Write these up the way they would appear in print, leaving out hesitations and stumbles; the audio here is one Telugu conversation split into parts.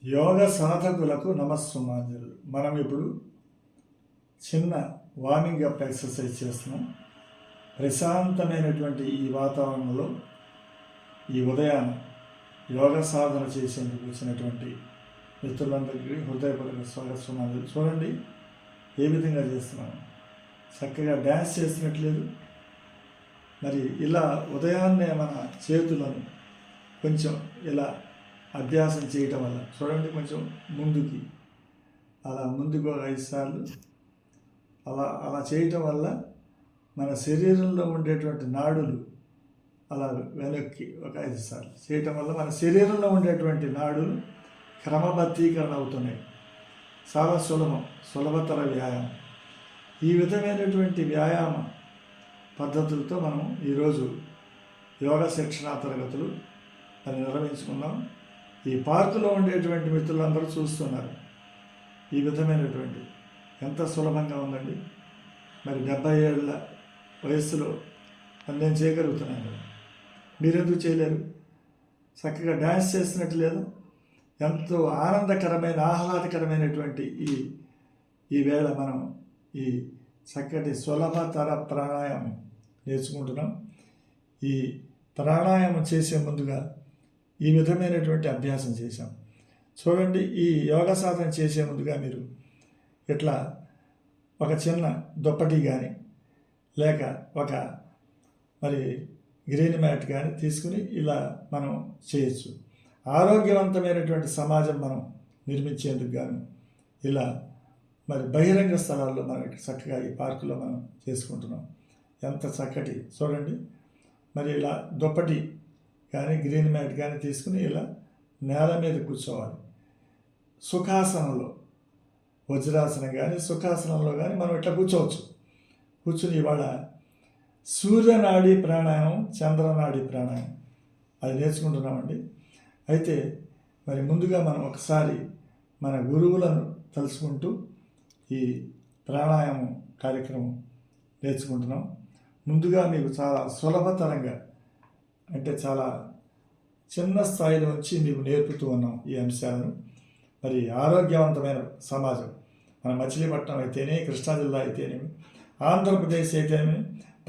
యోగ సాధకులకు నమస్సుమాంజలు. మనం ఇప్పుడు చిన్న వార్మింగ్ అప్ ఎక్సర్సైజ్ చేస్తున్నాం. ప్రశాంతమైనటువంటి ఈ వాతావరణంలో ఈ ఉదయాన్ని యోగ సాధన చేసేందుకు వచ్చినటువంటి మిత్రులందరికీ హృదయపూర్వక స్వాగతం. చూడండి ఏ విధంగా చేస్తున్నాను. చక్కగా డ్యాన్స్ చేస్తున్నట్లేదు. మరి ఇలా ఉదయాన్నే మన చేతులను కొంచెం ఇలా అభ్యాసం చేయటం వల్ల చూడండి, కొంచెం ముందుకి అలా ముందుకు 5 సార్లు అలా చేయటం వల్ల మన శరీరంలో ఉండేటువంటి నాడులు అలా వెనక్కి ఒక 5 సార్లు చేయటం వల్ల మన శరీరంలో ఉండేటువంటి నాడులు క్రమబద్ధీకరణ అవుతున్నాయి. చాలా సులభతర వ్యాయామం. ఈ విధమైనటువంటి వ్యాయామ పద్ధతులతో మనం ఈరోజు యోగా శిక్షణా తరగతులు అని నిర్వహించుకున్నాం. ఈ పార్కులో ఉండేటువంటి మిత్రులందరూ చూస్తున్నారు ఈ విధమైనటువంటి ఎంత సులభంగా ఉందండి. మరి 70 ఏళ్ళ వయస్సులో నేను చేయగలుగుతున్నాను కదా, మీరెందుకు చేయలేరు? చక్కగా డ్యాన్స్ చేస్తున్నట్టు లేదు? ఎంతో ఆహ్లాదకరమైనటువంటి ఈ వేళ మనం ఈ చక్కటి సులభతర ప్రాణాయామం నేర్చుకుంటున్నాం. ఈ ప్రాణాయామం చేసే ముందుగా ఈ విధమైనటువంటి అభ్యాసం చేశాం. చూడండి, ఈ యోగా సాధన చేసే ముందుగా మీరు ఇట్లా ఒక చిన్న దుప్పటి కానీ లేక ఒక మరి గ్రీన్ మ్యాట్ కానీ తీసుకుని ఇలా మనం చేయొచ్చు. ఆరోగ్యవంతమైనటువంటి సమాజం మనం నిర్మించేందుకు గాను ఇలా మరి బహిరంగ స్థలాల్లో మనం చక్కగా ఈ పార్కులో మనం చేసుకుంటున్నాం. ఎంత చక్కటి చూడండి. మరి ఇలా దుప్పటి కానీ గ్రీన్ మ్యాట్ కానీ తీసుకుని ఇలా నేల మీద కూర్చోవాలి. సుఖాసనంలో వజ్రాసనం కానీ సుఖాసనంలో కానీ మనం ఇట్లా కూర్చోవచ్చు. కూర్చుని ఇవాళ సూర్యనాడి ప్రాణాయామం, చంద్రనాడి ప్రాణాయామం అది నేర్చుకుంటున్నామండి. అయితే మరి ముందుగా మనం ఒకసారి మన గురువులను తలుచుకుంటూ ఈ ప్రాణాయామం కార్యక్రమం నేర్చుకుంటున్నాం. ముందుగా మీకు చాలా సులభతరంగా అంటే చాలా చిన్న స్థాయిలో వచ్చి మీకు నేర్పుతూ ఉన్నాం ఈ అంశాలను. మరి ఆరోగ్యవంతమైన సమాజం మన మచిలీపట్నం అయితేనే, కృష్ణా జిల్లా అయితేనేమి, ఆంధ్రప్రదేశ్ అయితేనేమి,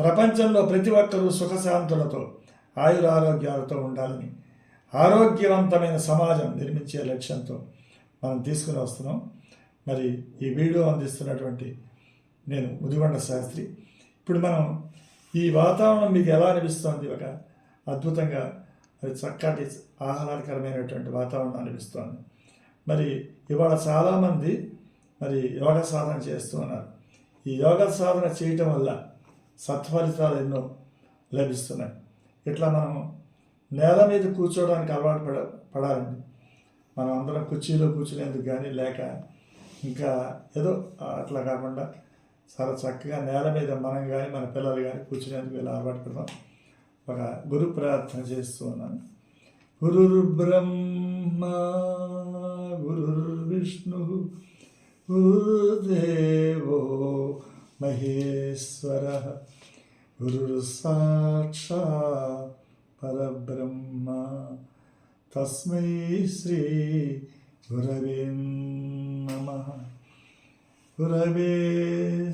ప్రపంచంలో ప్రతి ఒక్కరూ సుఖశాంతులతో ఆయురారోగ్యాలతో ఉండాలని ఆరోగ్యవంతమైన సమాజం నిర్మించే లక్ష్యంతో మనం తీసుకుని వస్తున్నాం. మరి ఈ వీడియో అందిస్తున్నటువంటి నేను ముదిగొండ శాస్త్రి. ఇప్పుడు మనం ఈ వాతావరణం మీకు ఎలా అనిపిస్తోంది? ఒక అద్భుతంగా అది చక్కటి ఆహ్లాదకరమైనటువంటి వాతావరణం అనిపిస్తోంది. మరి ఇవాళ చాలామంది మరి యోగా సాధన చేస్తూ ఉన్నారు. ఈ యోగా సాధన చేయటం వల్ల సత్ఫలితాలు ఎన్నో లభిస్తున్నాయి. ఇట్లా మనం నేల మీద కూర్చోవడానికి అలవాటు పడాలండి. మనం అందరం కుర్చీలో కూర్చునేందుకు కానీ లేక ఇంకా ఏదో అట్లా కాకుండా చాలా చక్కగా నేల మీద మనం కానీ మన పిల్లలు కానీ కూర్చునేందుకు ఇలా అలవాటు పడదాం. ఒక గురు ప్రార్థన చేస్తూ ఉన్నాను. గురుర్బ్రహ్మ గురుర్విష్ణు గురుదేవో మహేశ్వర గురుర్ సాక్షాత్ పరబ్రహ్మ తస్మై శ్రీ గురవే నమః. గురవే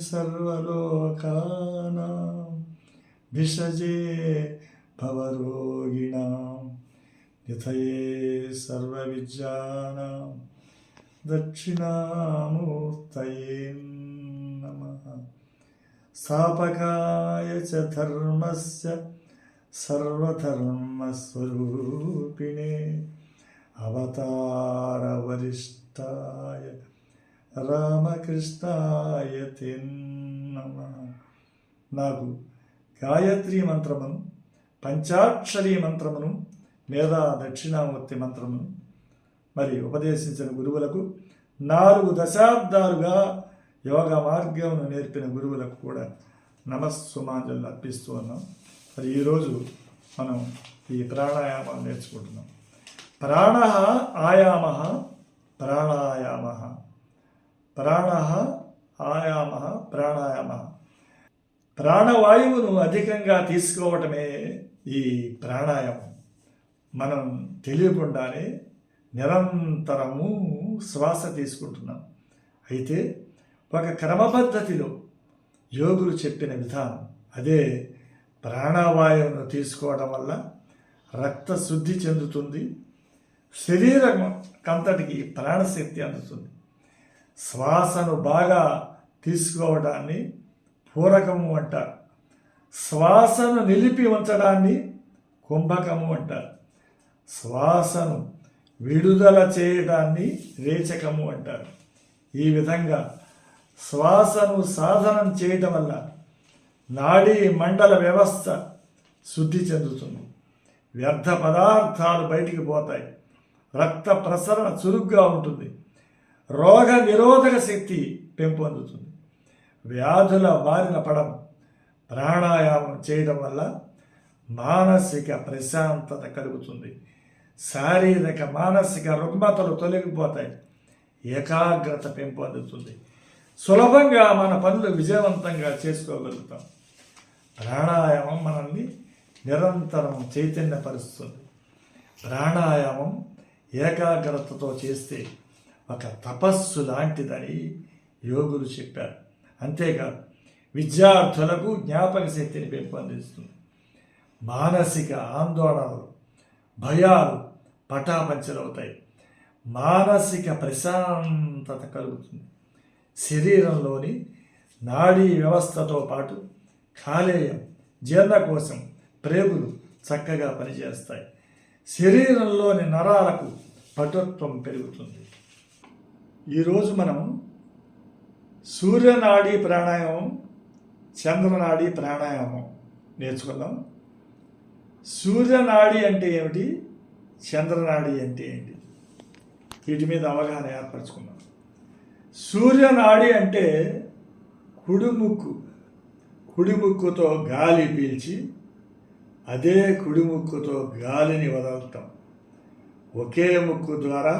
సర్వలోకానాం భిషజే భవరోగిణాం నిధయే సర్వవిద్యానాం దక్షిణామూర్తయే నమః. స్థాపకాయ చ ధర్మస్య సర్వధర్మస్వరూపిణే అవతార వరిష్ఠాయ రామకృష్ణాయ తే నమః. నాకు గాయత్రీ మంత్రమును, పంచాక్షరీ మంత్రమును, మేధా దక్షిణామూర్తి మంత్రమును మరి ఉపదేశించిన గురువులకు, 4 దశాబ్దాలుగా యోగ మార్గమును నేర్పిన గురువులకు కూడా నమస్సుమాంజలు అర్పిస్తూ ఉన్నాం. మరి ఈరోజు మనం ఈ ప్రాణాయామాలు నేర్చుకుంటున్నాం. ప్రాణ ఆయామ ప్రాణాయామ ప్రాణ ఆయామ ప్రాణాయామ. ప్రాణవాయువును అధికంగా తీసుకోవటమే ఈ ప్రాణాయామం. మనం తెలియకుండానే నిరంతరము శ్వాస తీసుకుంటున్నాం. అయితే ఒక క్రమ పద్ధతిలో యోగులు చెప్పిన విధానం అదే. ప్రాణవాయువును తీసుకోవడం వల్ల రక్త శుద్ధి చెందుతుంది, శరీరం కంతటికి ప్రాణశక్తి అందుతుంది. శ్వాసను బాగా తీసుకోవడాన్ని పూరకము అంటారు, శ్వాసను నిలిపి ఉంచడాన్ని కుంభకము అంటారు, శ్వాసను విడుదల చేయడాన్ని రేచకము అంటారు. ఈ విధంగా శ్వాసను సాధనం చేయడం వల్ల నాడీ మండల వ్యవస్థ శుద్ధి చెందుతుంది, వ్యర్థ పదార్థాలు బయటికి పోతాయి, రక్త ప్రసరణ చురుగ్గా ఉంటుంది, రోగ నిరోధక శక్తి పెంపొందుతుంది, వ్యాధుల బారిన పడము. ప్రాణాయామం చేయడం వల్ల మానసిక ప్రశాంతత కలుగుతుంది, శారీరక మానసిక రుగ్మతలు తొలగిపోతాయి, ఏకాగ్రత పెంపొందుతుంది, సులభంగా మన పనులు విజయవంతంగా చేసుకోగలుగుతాం. ప్రాణాయామం మనల్ని నిరంతరం చైతన్యపరుస్తుంది. ప్రాణాయామం ఏకాగ్రతతో చేస్తే ఒక తపస్సు లాంటిదని యోగులు చెప్పారు. అంతేకాదు విద్యార్థులకు జ్ఞాపక శక్తిని పెంపొందిస్తుంది, మానసిక ఆందోళనలు భయాలు పటాపంచలవుతాయి, మానసిక ప్రశాంతత కలుగుతుంది, శరీరంలోని నాడీ వ్యవస్థతో పాటు కాలేయం, జీర్ణకోశం, ప్రేగులు చక్కగా పనిచేస్తాయి, శరీరంలోని నరాలకు పటుత్వం పెరుగుతుంది. ఈరోజు మనం సూర్యనాడీ ప్రాణాయామం, చంద్రనాడీ ప్రాణాయామం నేర్చుకుందాం. సూర్యనాడి అంటే ఏమిటి, చంద్రనాడి అంటే ఏంటి, వీటి మీద అవగాహన ఏర్పరచుకున్నాం. సూర్యనాడి అంటే కుడి ముక్కుతో గాలి పీల్చి అదే కుడి ముక్కుతో గాలిని వదలుతాం. ఒకే ముక్కు ద్వారా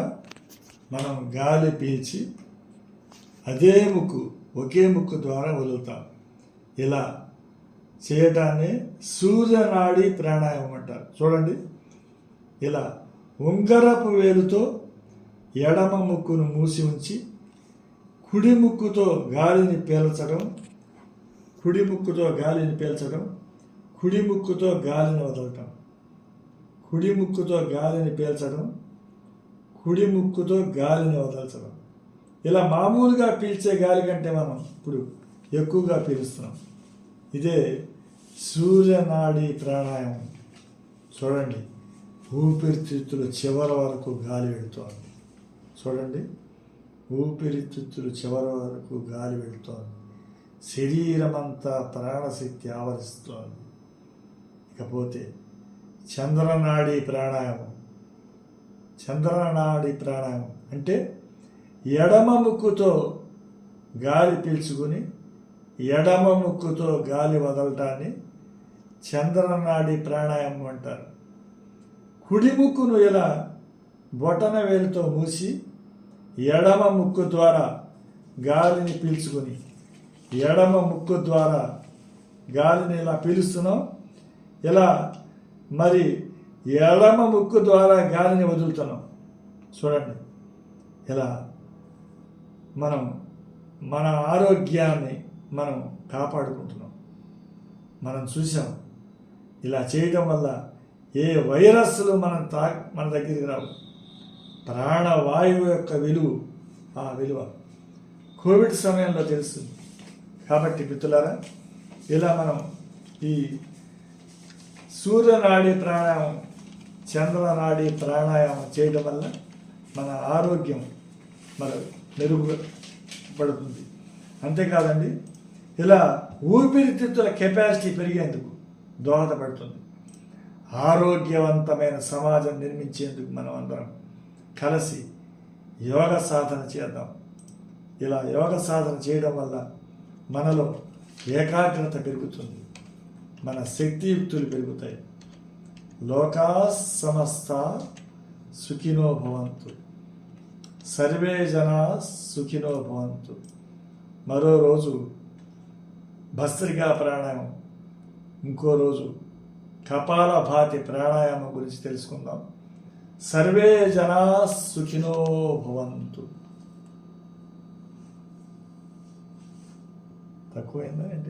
మనం గాలి పీల్చి అదే ఒకే ముక్కు ద్వారా వదులుతాం. ఇలా చేయటాన్ని సూర్యనాడి ప్రాణాయామం అంటారు. చూడండి, ఇలా ఉంగరపు వేలుతో ఎడమ ముక్కును మూసి ఉంచి కుడి ముక్కుతో గాలిని పీల్చడం, కుడి ముక్కుతో గాలిని పీల్చడం, కుడి ముక్కుతో గాలిని వదలటం, కుడి ముక్కుతో గాలిని పీల్చడం, కుడి ముక్కుతో గాలిని వదల్చడం. ఇలా మామూలుగా పీల్చే గాలి కంటే మనం ఇప్పుడు ఎక్కువగా పీలుస్తున్నాం. ఇదే సూర్యనాడి ప్రాణాయామం. చూడండి, ఊపిరితిత్తుల చివరి వరకు గాలి వెళుతోంది. చూడండి, ఊపిరితిత్తులు చివరి వరకు గాలి వెళుతోంది, శరీరమంతా ప్రాణశక్తి ఆవరిస్తోంది. ఇకపోతే చంద్రనాడి ప్రాణాయామం. చంద్రనాడి ప్రాణాయామం అంటే ఎడమ ముక్కుతో గాలి పీల్చుకుని ఎడమ ముక్కుతో గాలి వదలటాన్ని చంద్రనాడి ప్రాణాయామం అంటారు. కుడి ముక్కును ఇలా బొటన వేలుతో మూసి ఎడమ ముక్కు ద్వారా గాలిని పీల్చుకొని ఎడమ ముక్కు ద్వారా గాలిని ఇలా పీలుస్తున్నాం. ఇలా మరి ఎడమ ముక్కు ద్వారా గాలిని వదులుతున్నాం. చూడండి, ఇలా మనం మన ఆరోగ్యాన్ని మనం కాపాడుకుంటున్నాం. మనం చూసాం, ఇలా చేయడం వల్ల ఏ వైరస్లు మన దగ్గరికి రావు. ప్రాణవాయువు యొక్క విలువ కోవిడ్ సమయంలో తెలుస్తుంది. కాబట్టి మిత్రులారా, ఇలా మనం ఈ సూర్యనాడి ప్రాణాయామం, చంద్రనాడి ప్రాణాయామం చేయడం వల్ల మన ఆరోగ్యం మెరుగుపడుతుంది. అంతేకాదండి, ఇలా ఊపిరితిత్తుల కెపాసిటీ పెరిగేందుకు దోహదపడుతుంది. ఆరోగ్యవంతమైన సమాజం నిర్మించేందుకు మనం అందరం కలిసి యోగ సాధన చేద్దాం. ఇలా యోగ సాధన చేయడం వల్ల మనలో ఏకాగ్రత పెరుగుతుంది, మన శక్తియుక్తులు పెరుగుతాయి. లోకా సమస్త సుఖినో భవంతు, సర్వే జనా సుఖినో భవంతు. మరో రోజు భస్త్రికా ప్రాణాయామం, ఇంకో రోజు కపాలభాతి ప్రాణాయామం గురించి తెలుసుకుందాం. సర్వే జనా సుఖినో భవంతు. తక్కువైందా ఏంటి?